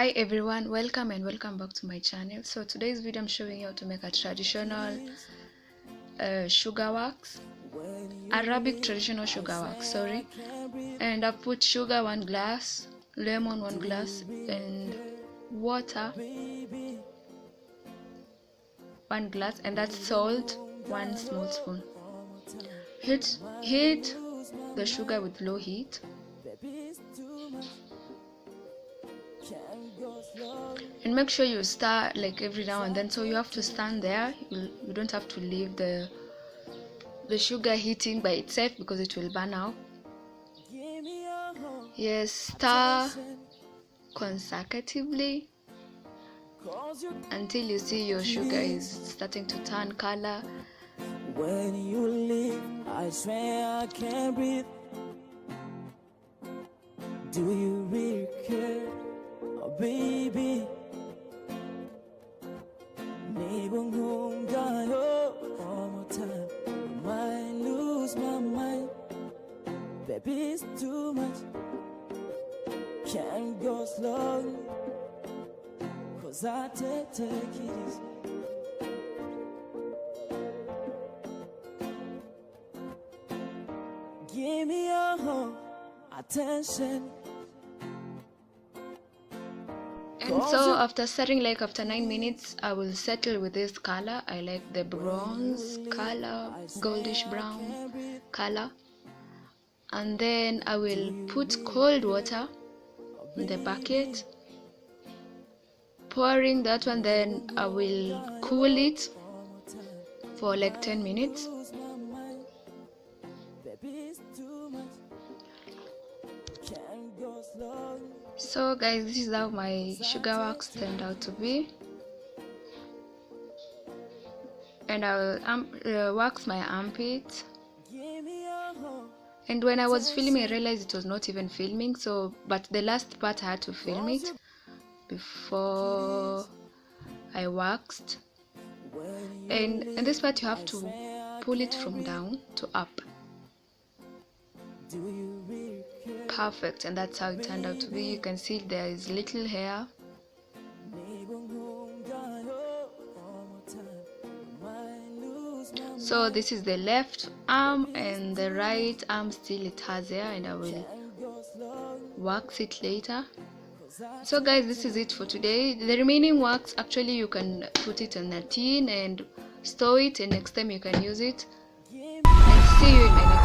Hi everyone, welcome back to my channel. So today's video I'm showing you how to make a traditional sugar wax, Arabic traditional sugar wax, sorry. And I've put sugar 1 glass, lemon 1 glass, and water 1 glass, and that's salt 1 small spoon. Heat the sugar with low heat. And make sure you stir like every now and then, so you have to stand there. You don't have to leave the sugar heating by itself because it will burn out. Yes, stir consecutively until you see your sugar is starting to turn color. When you leave, I swear I can't breathe. Do you really care, oh baby? One more time, I might lose my mind. Baby, it's too much. Can't go slowly, 'cause I take it easy. Give me your whole attention. And so after stirring, like after 9 minutes, I will settle with this color. I like the bronze color, goldish brown color. And then I will put cold water in the bucket, pouring that one. Then I will cool it for like 10 minutes. So guys, this is how my sugar wax turned out to be, and I will wax my armpit. And when I was filming, I realized it was not even filming, but the last part I had to film it before I waxed. And in this part you have to pull it from down to up. Perfect, and that's how it turned out to be. You can see there is little hair. So this is the left arm, and the right arm still it has hair, and I will wax it later. So guys, this is it for today. The remaining wax, actually you can put it in a tin and store it, and next time you can use it. And see you in my next